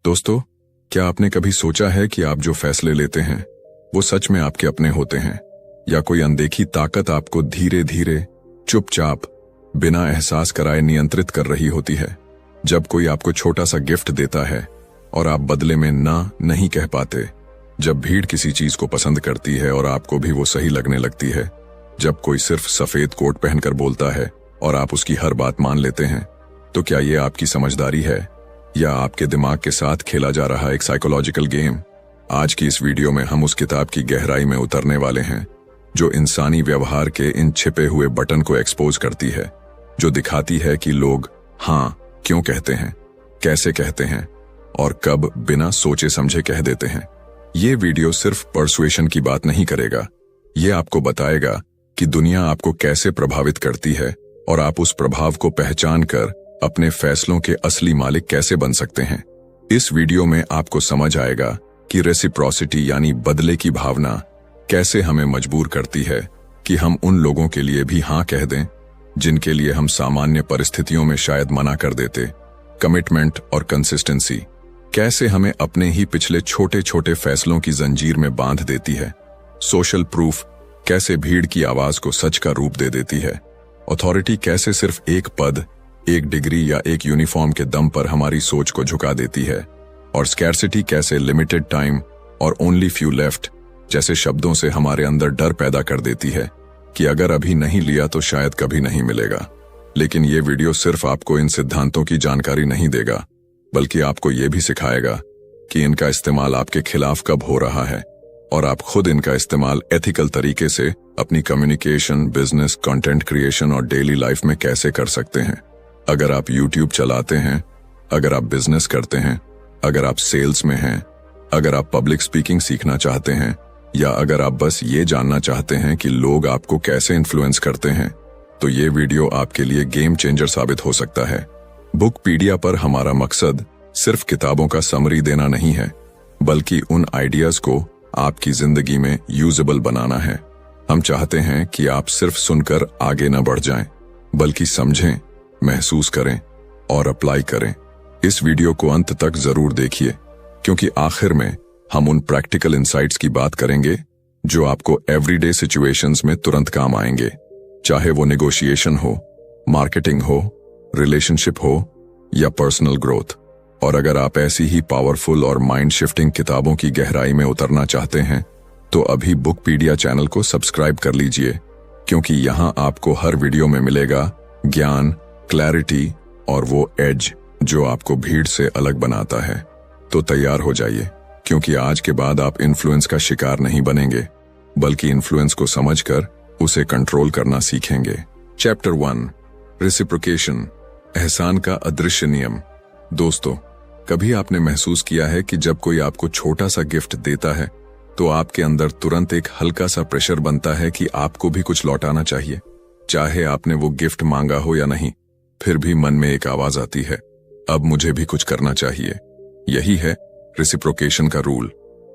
दोस्तों, क्या आपने कभी सोचा है कि आप जो फैसले लेते हैं वो सच में आपके अपने होते हैं, या कोई अनदेखी ताकत आपको धीरे धीरे चुपचाप बिना एहसास कराए नियंत्रित कर रही होती है। जब कोई आपको छोटा सा गिफ्ट देता है और आप बदले में ना नहीं कह पाते, जब भीड़ किसी चीज को पसंद करती है और आपको भी वो सही लगने लगती है, जब कोई सिर्फ सफेद कोट पहनकर बोलता है और आप उसकी हर बात मान लेते हैं, तो क्या ये आपकी समझदारी है या आपके दिमाग के साथ खेला जा रहा एक साइकोलॉजिकल गेम? आज की इस वीडियो में हम उस किताब की गहराई में उतरने वाले हैं जो इंसानी व्यवहार के इन छिपे हुए बटन को एक्सपोज करती है, जो दिखाती है कि लोग हाँ क्यों कहते हैं, कैसे कहते हैं और कब बिना सोचे समझे कह देते हैं। ये वीडियो सिर्फ पर्सुएशन की बात नहीं करेगा, ये आपको बताएगा कि दुनिया आपको कैसे प्रभावित करती है और आप उस प्रभाव को पहचान कर अपने फैसलों के असली मालिक कैसे बन सकते हैं। इस वीडियो में आपको समझ आएगा कि रेसिप्रोसिटी यानी बदले की भावना कैसे हमें मजबूर करती है कि हम उन लोगों के लिए भी हाँ कह दें जिनके लिए हम सामान्य परिस्थितियों में शायद मना कर देते। कमिटमेंट और कंसिस्टेंसी कैसे हमें अपने ही पिछले छोटे छोटे फैसलों की जंजीर में बांध देती है। सोशल प्रूफ कैसे भीड़ की आवाज को सच का रूप दे देती है। अथॉरिटी कैसे सिर्फ एक पद, एक डिग्री या एक यूनिफॉर्म के दम पर हमारी सोच को झुका देती है। और स्कैर्सिटी कैसे लिमिटेड टाइम और ओनली फ्यू लेफ्ट जैसे शब्दों से हमारे अंदर डर पैदा कर देती है कि अगर अभी नहीं लिया तो शायद कभी नहीं मिलेगा। लेकिन ये वीडियो सिर्फ आपको इन सिद्धांतों की जानकारी नहीं देगा, बल्कि आपको ये भी सिखाएगा कि इनका इस्तेमाल आपके खिलाफ कब हो रहा है और आप खुद इनका इस्तेमाल एथिकल तरीके से अपनी कम्युनिकेशन, बिजनेस, कंटेंट क्रिएशन और डेली लाइफ में कैसे कर सकते हैं। अगर आप YouTube चलाते हैं, अगर आप बिजनेस करते हैं, अगर आप सेल्स में हैं, अगर आप पब्लिक स्पीकिंग सीखना चाहते हैं, या अगर आप बस ये जानना चाहते हैं कि लोग आपको कैसे इन्फ्लुएंस करते हैं, तो ये वीडियो आपके लिए गेम चेंजर साबित हो सकता है। बुकपीडिया पर हमारा मकसद सिर्फ किताबों का समरी देना नहीं है, बल्कि उन आइडियाज को आपकी जिंदगी में यूजेबल बनाना है। हम चाहते हैं कि आप सिर्फ सुनकर आगे न बढ़ जाएं, बल्कि समझें, महसूस करें और अप्लाई करें। इस वीडियो को अंत तक जरूर देखिए, क्योंकि आखिर में हम उन प्रैक्टिकल इंसाइट्स की बात करेंगे जो आपको एवरीडे सिचुएशंस में तुरंत काम आएंगे, चाहे वो नेगोशिएशन हो, मार्केटिंग हो, रिलेशनशिप हो या पर्सनल ग्रोथ। और अगर आप ऐसी ही पावरफुल और माइंड शिफ्टिंग किताबों की गहराई में उतरना चाहते हैं, तो अभी बुकपीडिया चैनल को सब्सक्राइब कर लीजिए, क्योंकि यहाँ आपको हर वीडियो में मिलेगा ज्ञान, क्लैरिटी और वो एज जो आपको भीड़ से अलग बनाता है। तो तैयार हो जाइए, क्योंकि आज के बाद आप इन्फ्लुएंस का शिकार नहीं बनेंगे, बल्कि इन्फ्लुएंस को समझकर उसे कंट्रोल करना सीखेंगे। चैप्टर 1, रेसिप्रोकेशन, एहसान का अदृश्य नियम। दोस्तों, कभी आपने महसूस किया है कि जब कोई आपको छोटा सा गिफ्ट देता है तो आपके अंदर तुरंत एक हल्का सा प्रेशर बनता है कि आपको भी कुछ लौटाना चाहिए, चाहे आपने वो गिफ्ट मांगा हो या नहीं। फिर भी मन में एक आवाज आती है, अब मुझे भी कुछ करना चाहिए। यही है रेसिप्रोकेशन का रूल,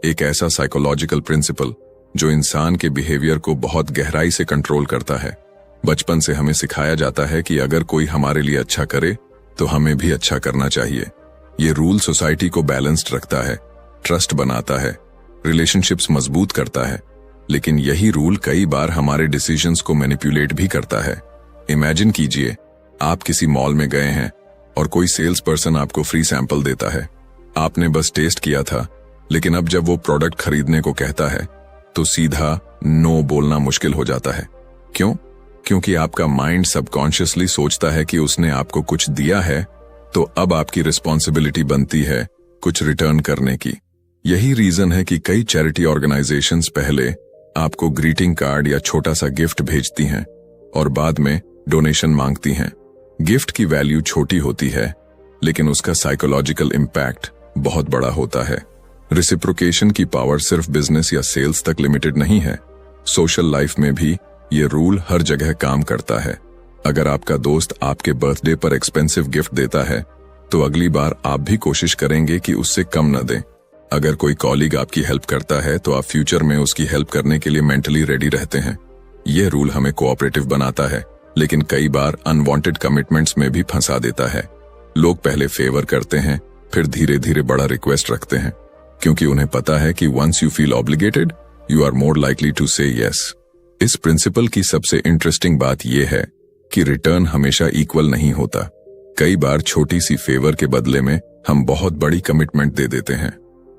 एक ऐसा साइकोलॉजिकल प्रिंसिपल जो इंसान के बिहेवियर को बहुत गहराई से कंट्रोल करता है। बचपन से हमें सिखाया जाता है कि अगर कोई हमारे लिए अच्छा करे तो हमें भी अच्छा करना चाहिए। ये रूल सोसाइटी को बैलेंस्ड रखता है, ट्रस्ट बनाता है, रिलेशनशिप्स मजबूत करता है। लेकिन यही रूल कई बार हमारे डिसीजंस को मैनिपुलेट भी करता है। इमेजिन कीजिए, आप किसी मॉल में गए हैं और कोई सेल्स पर्सन आपको फ्री सैंपल देता है। आपने बस टेस्ट किया था, लेकिन अब जब वो प्रोडक्ट खरीदने को कहता है तो सीधा नो बोलना मुश्किल हो जाता है। क्यों? क्योंकि आपका माइंड सबकॉन्शियसली सोचता है कि उसने आपको कुछ दिया है, तो अब आपकी रिस्पॉन्सिबिलिटी बनती है कुछ रिटर्न करने की। यही रीजन है कि कई चैरिटी ऑर्गेनाइजेशंस पहले आपको ग्रीटिंग कार्ड या छोटा सा गिफ्ट भेजती हैं और बाद में डोनेशन मांगती हैं। गिफ्ट की वैल्यू छोटी होती है, लेकिन उसका साइकोलॉजिकल इम्पैक्ट बहुत बड़ा होता है। रेसिप्रोकेशन की पावर सिर्फ बिजनेस या सेल्स तक लिमिटेड नहीं है, सोशल लाइफ में भी ये रूल हर जगह काम करता है। अगर आपका दोस्त आपके बर्थडे पर एक्सपेंसिव गिफ्ट देता है, तो अगली बार आप भी कोशिश करेंगे कि उससे कम न दें। अगर कोई कॉलीग आपकी हेल्प करता है, तो आप फ्यूचर में उसकी हेल्प करने के लिए मेंटली रेडी रहते हैं। यह रूल हमें कोऑपरेटिव बनाता है, लेकिन कई बार अनवांटेड कमिटमेंट्स में भी फंसा देता है। लोग पहले फेवर करते हैं, फिर धीरे धीरे बड़ा रिक्वेस्ट रखते हैं, क्योंकि उन्हें पता है कि once you feel obligated you are more likely to say yes. इस प्रिंसिपल की सबसे इंटरेस्टिंग बात यह है कि रिटर्न हमेशा इक्वल नहीं होता। कई बार छोटी सी फेवर के बदले में हम बहुत बड़ी कमिटमेंट दे देते हैं।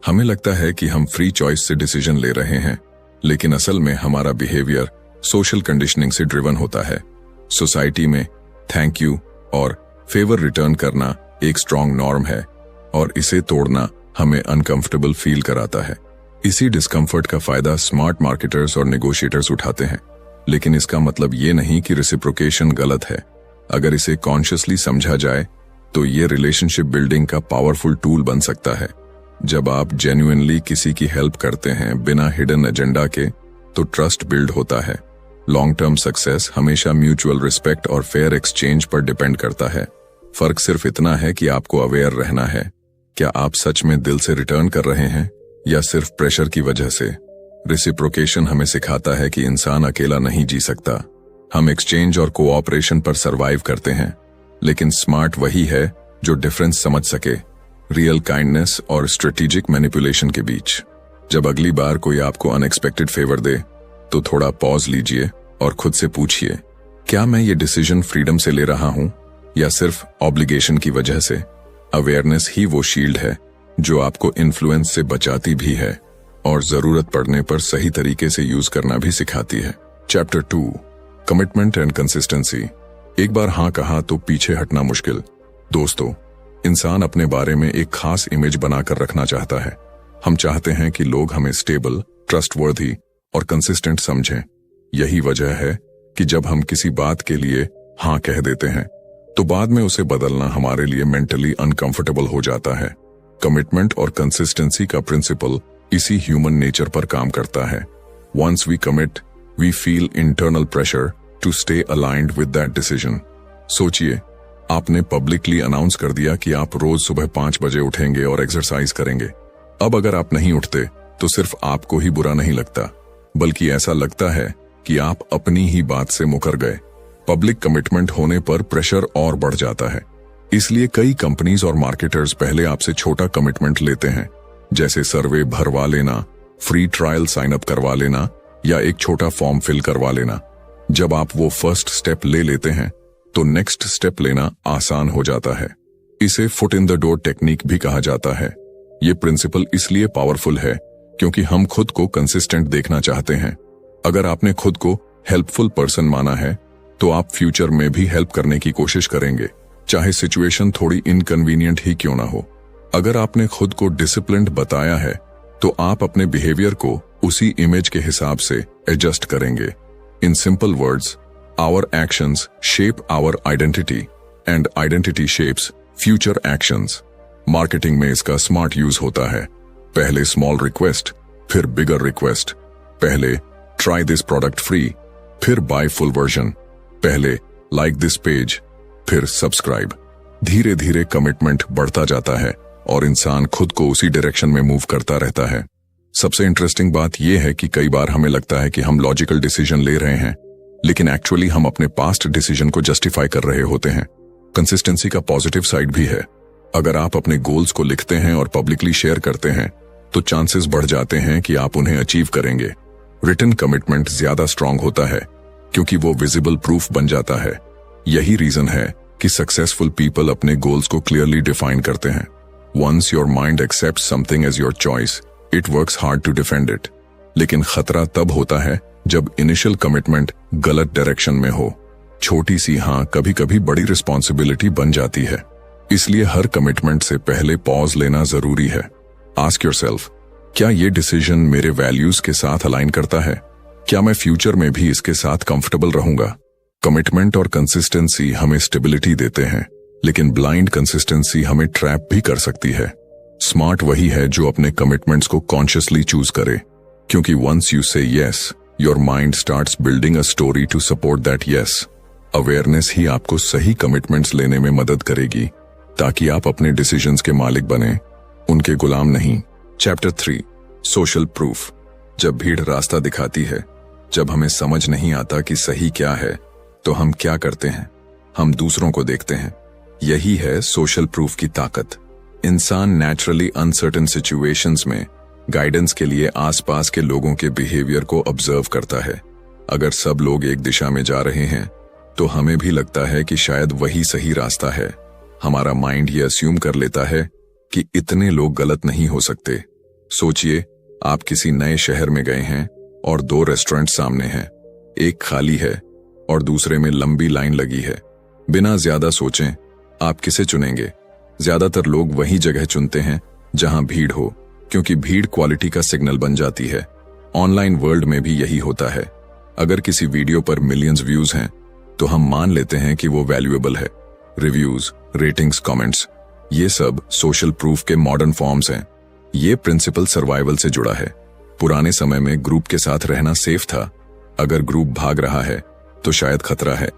हमें लगता है कि हम फ्री चॉइस से डिसीजन ले रहे हैं, लेकिन असल में हमारा बिहेवियर सोशल कंडीशनिंग से ड्रिवन होता है। सोसाइटी में थैंक यू और फेवर रिटर्न करना एक स्ट्रॉन्ग नॉर्म है और इसे तोड़ना हमें अनकंफर्टेबल फील कराता है। इसी डिस्कंफर्ट का फायदा स्मार्ट मार्केटर्स और नेगोशिएटर्स उठाते हैं, लेकिन इसका मतलब ये नहीं कि रेसिप्रोकेशन गलत है। अगर इसे कॉन्शियसली समझा जाए तो ये रिलेशनशिप बिल्डिंग का पावरफुल टूल बन सकता है। जब आप जेन्युइनली किसी की हेल्प करते हैं बिना हिडन एजेंडा के, तो ट्रस्ट बिल्ड होता है। लॉन्ग टर्म सक्सेस हमेशा म्यूचुअल रिस्पेक्ट और फेयर एक्सचेंज पर डिपेंड करता है। फर्क सिर्फ इतना है कि आपको अवेयर रहना है, क्या आप सच में दिल से रिटर्न कर रहे हैं या सिर्फ प्रेशर की वजह से। रेसिप्रोकेशन हमें सिखाता है कि इंसान अकेला नहीं जी सकता। हम एक्सचेंज और कोऑपरेशन पर सरवाइव करते हैं, लेकिन स्मार्ट वही है जो डिफरेंस समझ सके रियल काइंडनेस और स्ट्रेटेजिक मैनिपुलेशन के बीच। जब अगली बार कोई आपको अनएक्सपेक्टेड फेवर दे तो थोड़ा पॉज लीजिए और खुद से पूछिए, क्या मैं ये डिसीजन फ्रीडम से ले रहा हूं या सिर्फ ऑब्लिगेशन की वजह से। अवेयरनेस ही वो शील्ड है जो आपको इन्फ्लुएंस से बचाती भी है और जरूरत पड़ने पर सही तरीके से यूज करना भी सिखाती है। Chapter 2, commitment and consistency. एक बार हाँ कहा तो पीछे हटना मुश्किल। दोस्तों, इंसान अपने बारे में एक खास इमेज बनाकर रखना चाहता है। हम चाहते हैं कि लोग हमें स्टेबल, ट्रस्टवर्दी और कंसिस्टेंट समझें। यही वजह है कि जब हम किसी बात के लिए हाँ कह देते हैं तो बाद में उसे बदलना हमारे लिए मेंटली अनकंफर्टेबल हो जाता है। कमिटमेंट और कंसिस्टेंसी का प्रिंसिपल इसी ह्यूमन नेचर पर काम करता है। Once we commit we feel internal pressure to stay aligned with that decision. सोचिए, आपने पब्लिकली अनाउंस कर दिया कि आप रोज सुबह 5 बजे उठेंगे और एक्सरसाइज करेंगे। अब अगर आप नहीं उठते तो सिर्फ आपको ही बुरा नहीं लगता, बल्कि ऐसा लगता है कि आप अपनी ही बात से मुकर गए। पब्लिक कमिटमेंट होने पर प्रेशर और बढ़ जाता है। इसलिए कई कंपनीज और मार्केटर्स पहले आपसे छोटा कमिटमेंट लेते हैं, जैसे सर्वे भरवा लेना, फ्री ट्रायल साइन अप करवा लेना या एक छोटा फॉर्म फिल करवा लेना। जब आप वो फर्स्ट स्टेप ले लेते हैं तो नेक्स्ट स्टेप लेना आसान हो जाता है। इसे foot in the door technique भी कहा जाता है। ये प्रिंसिपल इसलिए पावरफुल है क्योंकि हम खुद को कंसिस्टेंट देखना चाहते हैं। अगर आपने खुद को हेल्पफुल पर्सन माना है तो आप फ्यूचर में भी हेल्प करने की कोशिश करेंगे, चाहे सिचुएशन थोड़ी इनकन्वीनियंट ही क्यों ना हो। अगर आपने खुद को डिसिप्लिन्ड बताया है तो आप अपने बिहेवियर को उसी इमेज के हिसाब से एडजस्ट करेंगे। In simple words, our actions shape our identity and identity shapes future actions. Marketing में इसका स्मार्ट यूज होता है। पहले स्मॉल रिक्वेस्ट, फिर बिगर रिक्वेस्ट। पहले ट्राई दिस प्रोडक्ट फ्री, फिर बाय फुल वर्जन। पहले लाइक दिस पेज, फिर सब्सक्राइब। धीरे धीरे कमिटमेंट बढ़ता जाता है और इंसान खुद को उसी डायरेक्शन में मूव करता रहता है। सबसे इंटरेस्टिंग बात यह है कि कई बार हमें लगता है कि हम लॉजिकल डिसीजन ले रहे हैं, लेकिन एक्चुअली हम अपने पास्ट डिसीजन को जस्टिफाई कर रहे होते हैं। कंसिस्टेंसी का पॉजिटिव साइड भी है। अगर आप अपने गोल्स को लिखते हैं और पब्लिकली शेयर करते हैं तो चांसेस बढ़ जाते हैं कि आप उन्हें अचीव करेंगे। रिटन कमिटमेंट ज्यादा स्ट्रांग होता है क्योंकि वो विजिबल प्रूफ बन जाता है। यही रीजन है कि सक्सेसफुल पीपल अपने गोल्स को क्लियरली डिफाइन करते हैं। Once your mind accepts something as your choice, it works hard to defend it. लेकिन खतरा तब होता है जब इनिशियल कमिटमेंट गलत डायरेक्शन में हो। छोटी सी हाँ कभी कभी बड़ी रिस्पॉन्सिबिलिटी बन जाती है। इसलिए हर कमिटमेंट से पहले पॉज लेना जरूरी है। आस्क योरसेल्फ, क्या ये डिसीजन मेरे वैल्यूज के साथ अलाइन करता है? क्या मैं फ्यूचर में भी इसके साथ कंफर्टेबल रहूंगा? कमिटमेंट और कंसिस्टेंसी हमें स्टेबिलिटी देते हैं, लेकिन ब्लाइंड कंसिस्टेंसी हमें ट्रैप भी कर सकती है। स्मार्ट वही है जो अपने कमिटमेंट्स को कॉन्शियसली चूज करे, क्योंकि once you say yes, your mind starts building a story to support that yes. Awareness ही आपको सही कमिटमेंट्स लेने में मदद करेगी, ताकि आप अपने डिसीजंस के मालिक बने, उनके गुलाम नहीं। Chapter 3, social proof. जब भीड़ रास्ता दिखाती है, जब हमें समझ नहीं आता कि सही क्या है, तो हम क्या करते हैं? हम दूसरों को देखते हैं। यही है सोशल प्रूफ की ताकत। इंसान नेचुरली अनसर्टेन सिचुएशंस में गाइडेंस के लिए आसपास के लोगों के बिहेवियर को ऑब्जर्व करता है। अगर सब लोग एक दिशा में जा रहे हैं तो हमें भी लगता है कि शायद वही सही रास्ता है। हमारा माइंड ये अस्यूम कर लेता है कि इतने लोग गलत नहीं हो सकते। सोचिए, आप किसी नए शहर में गए हैं और 2 रेस्टोरेंट सामने हैं, एक खाली है और दूसरे में लंबी लाइन लगी है। बिना ज्यादा सोचें आप किसे चुनेंगे? ज्यादातर लोग वही जगह चुनते हैं जहां भीड़ हो, क्योंकि भीड़ क्वालिटी का सिग्नल बन जाती है। ऑनलाइन वर्ल्ड में भी यही होता है। अगर किसी वीडियो पर मिलियंस व्यूज हैं तो हम मान लेते हैं कि वो वैल्यूएबल है। रिव्यूज, रेटिंग्स, कमेंट्स, ये सब सोशल प्रूफ के मॉडर्न फॉर्म्स हैं। ये प्रिंसिपल सर्वाइवल से जुड़ा है। पुराने समय में ग्रुप के साथ रहना सेफ था। अगर ग्रुप भाग रहा है तो शायद खतरा है,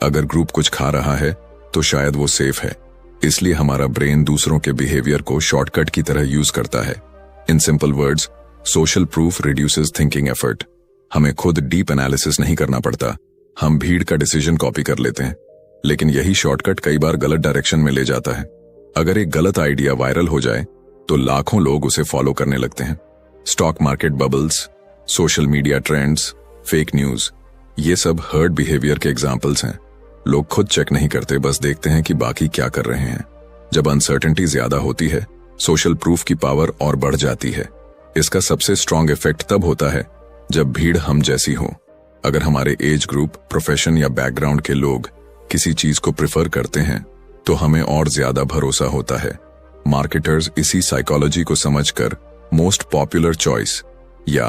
अगर ग्रुप कुछ खा रहा है तो शायद वो सेफ है। इसलिए हमारा ब्रेन दूसरों के बिहेवियर को शॉर्टकट की तरह यूज करता है। इन simple words, social proof reduces thinking effort. हमें खुद डीप एनालिसिस नहीं करना पड़ता, हम भीड़ का डिसीजन कॉपी कर लेते हैं। लेकिन यही शॉर्टकट कई बार गलत डायरेक्शन में ले जाता है। अगर एक गलत आइडिया वायरल हो जाए तो लाखों लोग उसे फॉलो करने लगते हैं। Stock market bubbles, social media trends, fake news, ये सब हर्ड बिहेवियर के एग्जाम्पल्स हैं। लोग खुद चेक नहीं करते, बस देखते हैं कि बाकी क्या कर रहे हैं। जब अनसर्टेनिटी ज्यादा होती है, सोशल प्रूफ की पावर और बढ़ जाती है। इसका सबसे स्ट्रॉन्ग इफेक्ट तब होता है जब भीड़ हम जैसी हो। अगर हमारे एज ग्रुप, प्रोफेशन या बैकग्राउंड के लोग किसी चीज को प्रिफर करते हैं तो हमें और ज्यादा भरोसा होता है। मार्केटर्स इसी साइकोलॉजी को समझकर मोस्ट पॉपुलर चॉइस या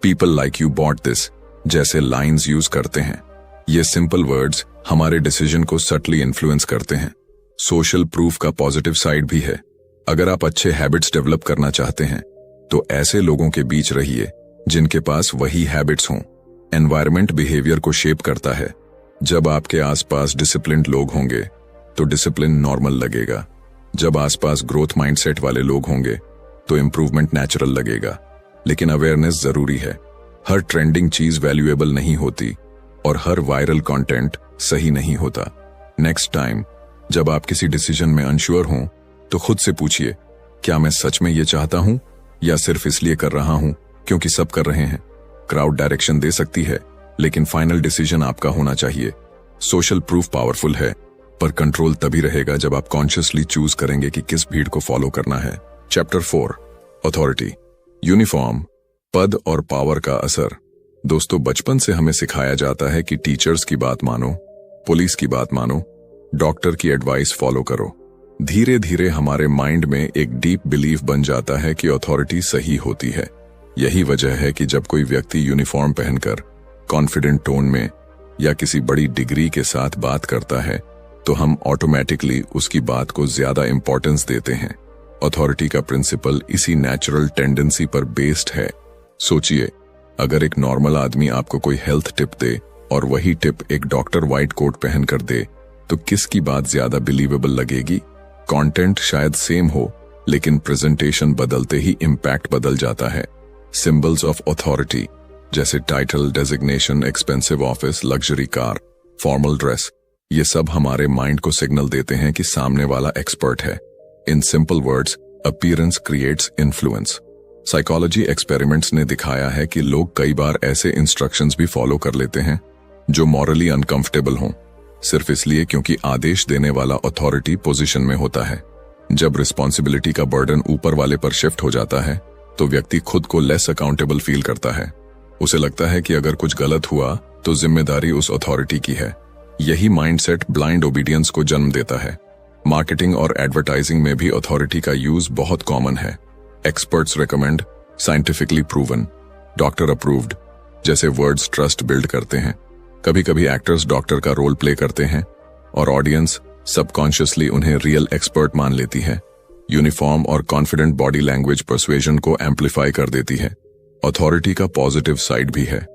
people like you bought this जैसे लाइंस यूज करते हैं। ये सिंपल वर्ड्स हमारे डिसीजन को सटली इन्फ्लुएंस करते हैं। सोशल प्रूफ का पॉजिटिव साइड भी है। अगर आप अच्छे हैबिट्स डेवलप करना चाहते हैं तो ऐसे लोगों के बीच रहिए जिनके पास वही हैबिट्स हों। एनवायरनमेंट बिहेवियर को शेप करता है। जब आपके आसपास डिसिप्लिन्ड लोग होंगे तो डिसिप्लिन नॉर्मल लगेगा। जब आसपास ग्रोथ माइंडसेट वाले लोग होंगे तो इंप्रूवमेंट नेचुरल लगेगा। लेकिन अवेयरनेस जरूरी है। हर ट्रेंडिंग चीज वैल्यूएबल नहीं होती और हर वायरल कंटेंट सही नहीं होता। नेक्स्ट टाइम जब आप किसी डिसीजन में अनश्योर हों तो खुद से पूछिए, क्या मैं सच में ये चाहता हूं या सिर्फ इसलिए कर रहा हूं क्योंकि सब कर रहे हैं? क्राउड डायरेक्शन दे सकती है, लेकिन फाइनल डिसीजन आपका होना चाहिए। सोशल प्रूफ पावरफुल है, पर कंट्रोल तभी रहेगा जब आप कॉन्शियसली चूज करेंगे कि किस भीड़ को फॉलो करना है। चैप्टर 4, अथॉरिटी, यूनिफॉर्म, पद और पावर का असर। दोस्तों, बचपन से हमें सिखाया जाता है कि टीचर्स की बात मानो, पुलिस की बात मानो, डॉक्टर की एडवाइस फॉलो करो। धीरे धीरे हमारे माइंड में एक डीप बिलीफ बन जाता है कि अथॉरिटी सही होती है। यही वजह है कि जब कोई व्यक्ति यूनिफॉर्म पहनकर कॉन्फिडेंट टोन में या किसी बड़ी डिग्री के साथ बात करता है तो हम ऑटोमेटिकली उसकी बात को ज्यादा इंपॉर्टेंस देते हैं। अथॉरिटी का प्रिंसिपल इसी नेचुरल टेंडेंसी पर बेस्ड है। सोचिए, अगर एक नॉर्मल आदमी आपको कोई हेल्थ टिप दे और वही टिप एक डॉक्टर व्हाइट कोट पहनकर दे तो किसकी बात ज्यादा बिलीवेबल लगेगी? कंटेंट शायद सेम हो, लेकिन प्रेजेंटेशन बदलते ही इम्पैक्ट बदल जाता है। सिंबल्स ऑफ अथॉरिटी जैसे title, designation, expensive office, luxury car, formal dress, ये सब हमारे माइंड को सिग्नल देते हैं कि सामने वाला एक्सपर्ट है। इन simple words, appearance creates influence. Psychology experiments ने दिखाया है कि लोग कई बार ऐसे इंस्ट्रक्शंस भी फॉलो कर लेते हैं जो मॉरली अनकंफर्टेबल हों, सिर्फ इसलिए क्योंकि आदेश देने वाला अथॉरिटी पोजीशन में होता है। जब रिस्पॉन्सिबिलिटी का बर्डन ऊपर वाले पर शिफ्ट हो जाता है तो व्यक्ति खुद को लेस अकाउंटेबल फील करता है। उसे लगता है कि अगर कुछ गलत हुआ तो जिम्मेदारी उस अथॉरिटी की है। यही माइंडसेट ब्लाइंड ओबीडियंस को जन्म देता है। मार्केटिंग और एडवर्टाइजिंग में भी अथॉरिटी का यूज बहुत कॉमन है। Experts recommend, scientifically proven, doctor approved जैसे वर्ड्स ट्रस्ट बिल्ड करते हैं। कभी कभी एक्टर्स डॉक्टर का रोल प्ले करते हैं और ऑडियंस सबकॉन्शियसली उन्हें रियल एक्सपर्ट मान लेती है। यूनिफॉर्म और कॉन्फिडेंट बॉडी लैंग्वेज पर्सुएजन को एम्पलीफाई कर देती है। अथॉरिटी का पॉजिटिव साइड भी है।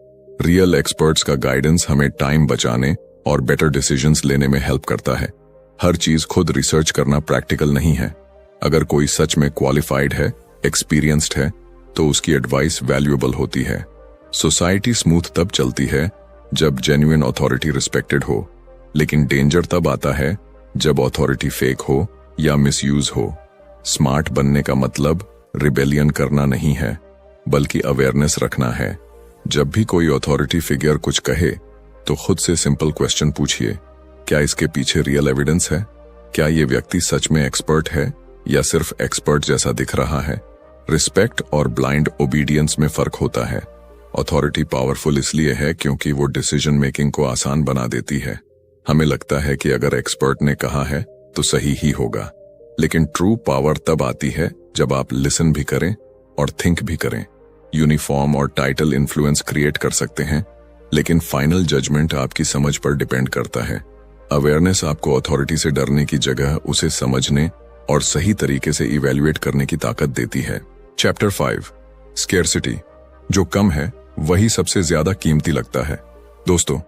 रियल एक्सपर्ट्स का गाइडेंस हमें टाइम बचाने और बेटर डिसीजंस लेने में हेल्प करता है। हर चीज खुद रिसर्च करना प्रैक्टिकल नहीं है। अगर कोई सच में क्वालिफाइड है, एक्सपीरियंस्ड है, तो उसकी एडवाइस वैल्यूएबल होती है। सोसाइटी स्मूथ तब चलती है जब जेन्युइन अथॉरिटी रिस्पेक्टेड हो, लेकिन डेंजर तब आता है जब अथॉरिटी फेक हो या मिसयूज हो। स्मार्ट बनने का मतलब रिबेलियन करना नहीं है, बल्कि अवेयरनेस रखना है। जब भी कोई अथॉरिटी फिगर कुछ कहे तो खुद से सिंपल क्वेश्चन पूछिए, क्या इसके पीछे रियल एविडेंस है? क्या ये व्यक्ति सच में एक्सपर्ट है या सिर्फ एक्सपर्ट जैसा दिख रहा है? रिस्पेक्ट और ब्लाइंड ओबीडियंस में फर्क होता है। अथॉरिटी पावरफुल इसलिए है क्योंकि वो डिसीजन मेकिंग को आसान बना देती है। हमें लगता है कि अगर एक्सपर्ट ने कहा है तो सही ही होगा, लेकिन ट्रू पावर तब आती है जब आप लिसन भी करें और थिंक भी करें। यूनिफॉर्म और टाइटल इन्फ्लुएंस क्रिएट कर सकते हैं, लेकिन फाइनल जजमेंट आपकी समझ पर डिपेंड करता है। अवेयरनेस आपको अथॉरिटी से डरने की जगह उसे समझने और सही तरीके से इवैल्यूएट करने की ताकत देती है। Chapter 5, scarcity. जो कम है वही सबसे ज्यादा कीमती लगता है। दोस्तों,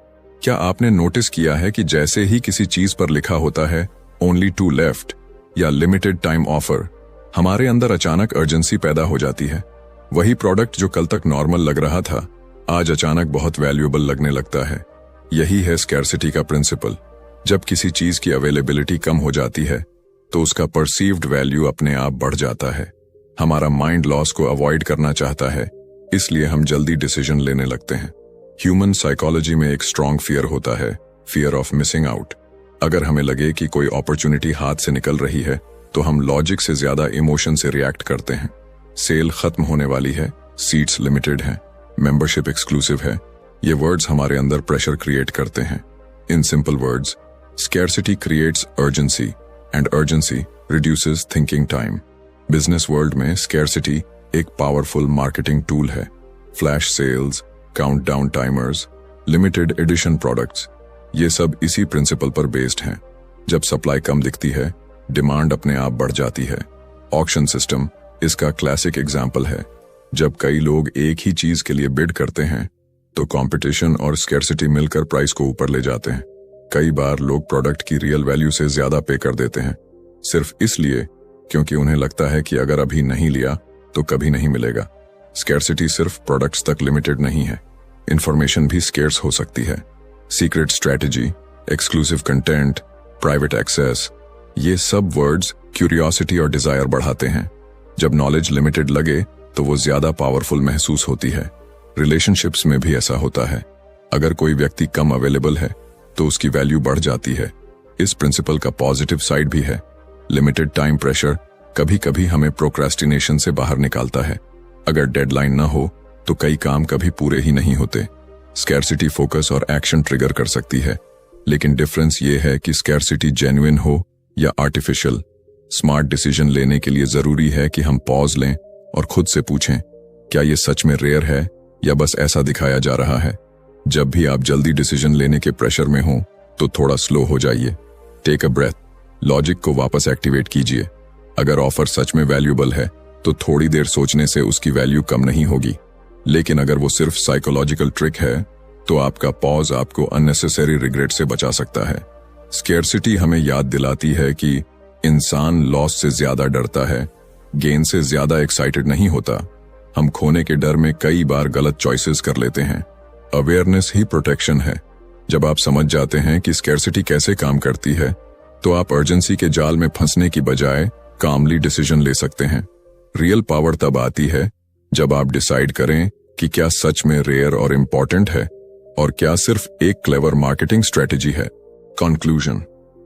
क्या आपने नोटिस किया है कि जैसे ही किसी चीज पर लिखा होता है ओनली 2 लेफ्ट या लिमिटेड टाइम ऑफर, हमारे अंदर अचानक अर्जेंसी पैदा हो जाती है। वही प्रोडक्ट जो कल तक नॉर्मल लग रहा था, आज अचानक बहुत वैल्यूएबल लगने लगता है। यही है स्कैर्सिटी का प्रिंसिपल। जब किसी चीज की अवेलेबिलिटी कम हो जाती है तो उसका परसीव्ड वैल्यू अपने आप बढ़ जाता है। हमारा माइंड लॉस को अवॉइड करना चाहता है, इसलिए हम जल्दी डिसीजन लेने लगते हैं। ह्यूमन साइकोलॉजी में एक स्ट्रॉन्ग फियर होता है, फियर ऑफ मिसिंग आउट। अगर हमें लगे कि कोई अपॉर्चुनिटी हाथ से निकल रही है तो हम लॉजिक से ज्यादा इमोशन से रिएक्ट करते हैं। सेल खत्म होने वाली है, सीट्स लिमिटेड हैं, मेंबरशिप एक्सक्लूसिव है, ये वर्ड्स हमारे अंदर प्रेशर क्रिएट करते हैं। In simple words, scarcity creates urgency and urgency reduces thinking time. Business world में स्कैर्सिटी एक पावरफुल मार्केटिंग टूल है। Flash sales, countdown timers, limited edition products, ये सब इसी प्रिंसिपल पर बेस्ड हैं। जब सप्लाई कम दिखती है, डिमांड अपने आप बढ़ जाती है। ऑक्शन सिस्टम इसका क्लासिक एग्जाम्पल है। जब कई लोग एक ही चीज के लिए बिड करते हैं तो कंपटीशन और स्कैर्सिटी मिलकर प्राइस को ऊपर ले जाते हैं। कई बार लोग प्रोडक्ट की रियल वैल्यू से ज्यादा पे कर देते हैं, सिर्फ इसलिए क्योंकि उन्हें लगता है कि अगर अभी नहीं लिया तो कभी नहीं मिलेगा। स्कैर्सिटी सिर्फ प्रोडक्ट्स तक लिमिटेड नहीं है, इंफॉर्मेशन भी स्केर्स हो सकती है। Secret strategy, exclusive content, private access, ये सब वर्ड्स क्यूरियोसिटी और डिजायर बढ़ाते हैं। जब नॉलेज लिमिटेड लगे तो वो ज्यादा पावरफुल महसूस होती है। रिलेशनशिप्स में भी ऐसा होता है। अगर कोई व्यक्ति कम अवेलेबल है तो उसकी वैल्यू बढ़ जाती है। इस प्रिंसिपल का पॉजिटिव साइड भी है। लिमिटेड टाइम प्रेशर कभी कभी हमें प्रोक्रेस्टिनेशन से बाहर निकालता है। अगर डेडलाइन न हो तो कई काम कभी पूरे ही नहीं होते। स्कैर्सिटी फोकस और एक्शन ट्रिगर कर सकती है, लेकिन डिफरेंस ये है कि स्कैर्सिटी जेन्युइन हो या आर्टिफिशियल। स्मार्ट डिसीजन लेने के लिए जरूरी है कि हम पॉज लें और खुद से पूछें, क्या ये सच में रेयर है या बस ऐसा दिखाया जा रहा है? जब भी आप जल्दी डिसीजन लेने के प्रेशर में हो तो थोड़ा स्लो हो जाइए। टेक अ ब्रेथ, लॉजिक को वापस एक्टिवेट कीजिए। अगर ऑफर सच में वैल्यूएबल है तो थोड़ी देर सोचने से उसकी वैल्यू कम नहीं होगी, लेकिन अगर वो सिर्फ साइकोलॉजिकल ट्रिक है तो आपका पॉज आपको अननेसेसरी रिग्रेट से बचा सकता है। स्कैर्सिटी हमें याद दिलाती है कि इंसान लॉस से ज्यादा डरता है, गेन से ज्यादा एक्साइटेड नहीं होता। हम खोने के डर में कई बार गलत चॉइसेस कर लेते हैं। अवेयरनेस ही प्रोटेक्शन है। जब आप समझ जाते हैं कि स्कैर्सिटी कैसे काम करती है तो आप अर्जेंसी के जाल में फंसने की बजाय कामली डिसीजन ले सकते हैं। रियल पावर तब आती है जब आप डिसाइड करें कि क्या सच में रेयर और इम्पोर्टेंट है और क्या सिर्फ एक क्लेवर मार्केटिंग स्ट्रेटेजी है। कंक्लूजन,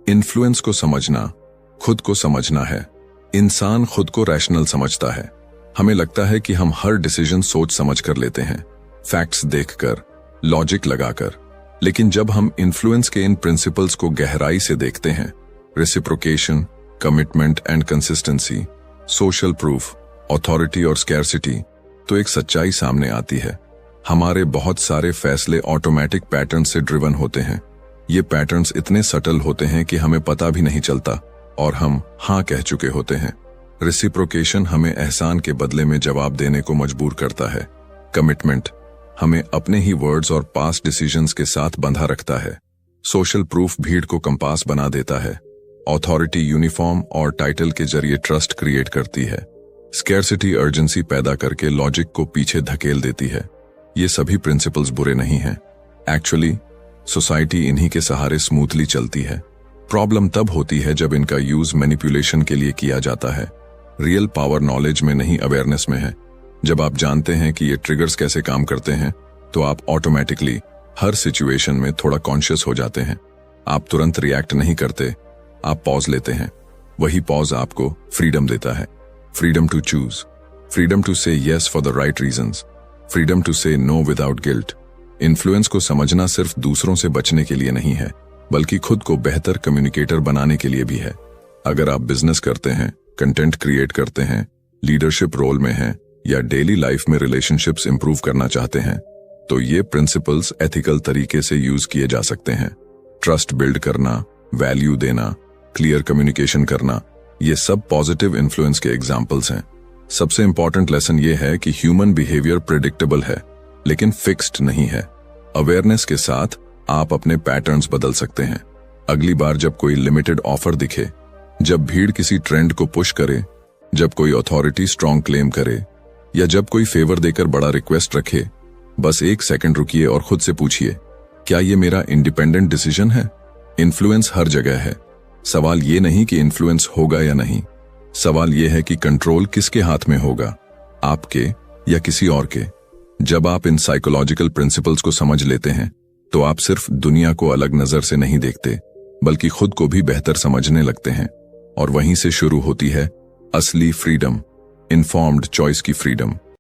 इन्फ्लुएंस को समझना खुद को समझना है। इंसान खुद को रैशनल समझता है। हमें लगता है कि हम हर डिसीजन सोच समझ कर लेते हैं, फैक्ट्स देखकर, लॉजिक लगाकर। लेकिन जब हम इन्फ्लुएंस के इन प्रिंसिपल्स को गहराई से देखते हैं, reciprocation, commitment and consistency, social proof, authority और स्कैर्सिटी, तो एक सच्चाई सामने आती है। हमारे बहुत सारे फैसले ऑटोमेटिक पैटर्न से ड्रिवन होते हैं। ये पैटर्न्स इतने सटल होते हैं कि हमें पता भी नहीं चलता और हम हाँ कह चुके होते हैं। रेसिप्रोकेशन हमें एहसान के बदले में जवाब देने को मजबूर करता है। कमिटमेंट हमें अपने ही वर्ड्स और पास्ट डिसीजंस के साथ बंधा रखता है। सोशल प्रूफ भीड़ को कंपास बना देता है। अथॉरिटी यूनिफॉर्म और टाइटल के जरिए ट्रस्ट क्रिएट करती है। स्कैर्सिटी अर्जेंसी पैदा करके लॉजिक को पीछे धकेल देती है। ये सभी प्रिंसिपल्स बुरे नहीं हैं। एक्चुअली सोसाइटी इन्हीं के सहारे स्मूथली चलती है। प्रॉब्लम तब होती है जब इनका यूज मैनिपुलेशन के लिए किया जाता है। रियल पावर नॉलेज में नहीं, अवेयरनेस में है। जब आप जानते हैं कि ये ट्रिगर्स कैसे काम करते हैं, तो आप ऑटोमेटिकली हर सिचुएशन में थोड़ा कॉन्शियस हो जाते हैं। आप तुरंत रिएक्ट नहीं करते, आप पॉज लेते हैं। वही पॉज आपको फ्रीडम देता है। Freedom to choose, freedom to say yes for the right reasons, freedom to say no without guilt. Influence को समझना सिर्फ दूसरों से बचने के लिए नहीं है, बल्कि खुद को बेहतर कम्युनिकेटर बनाने के लिए भी है। अगर आप बिजनेस करते हैं, कंटेंट क्रिएट करते हैं, लीडरशिप रोल में हैं, या डेली लाइफ में रिलेशनशिप्स इंप्रूव करना चाहते हैं, तो ये प्रिंसिपल्स एथिकल तरीके से यूज किए जा सकते हैं। ट्रस्ट बिल्ड करना, वैल्यू देना, क्लियर कम्युनिकेशन करना, ये सब पॉजिटिव इन्फ्लुएंस के एग्जाम्पल्स हैं। सबसे इंपॉर्टेंट लेसन ये है कि ह्यूमन बिहेवियर प्रेडिक्टेबल है, लेकिन फिक्स्ड नहीं है। अवेयरनेस के साथ आप अपने पैटर्न्स बदल सकते हैं। अगली बार जब कोई लिमिटेड ऑफर दिखे, जब भीड़ किसी ट्रेंड को पुश करे, जब कोई अथॉरिटी स्ट्रॉन्ग क्लेम करे, या जब कोई फेवर देकर बड़ा रिक्वेस्ट रखे, बस 1 सेकंड रुकिए और खुद से पूछिए, क्या ये मेरा इंडिपेंडेंट डिसीजन है? इन्फ्लुएंस हर जगह है। सवाल ये नहीं कि इन्फ्लुएंस होगा या नहीं, सवाल ये है कि कंट्रोल किसके हाथ में होगा, आपके या किसी और के। जब आप इन साइकोलॉजिकल प्रिंसिपल्स को समझ लेते हैं, तो आप सिर्फ दुनिया को अलग नजर से नहीं देखते, बल्कि खुद को भी बेहतर समझने लगते हैं। और वहीं से शुरू होती है असली फ्रीडम, इन्फॉर्म्ड चॉइस की फ्रीडम।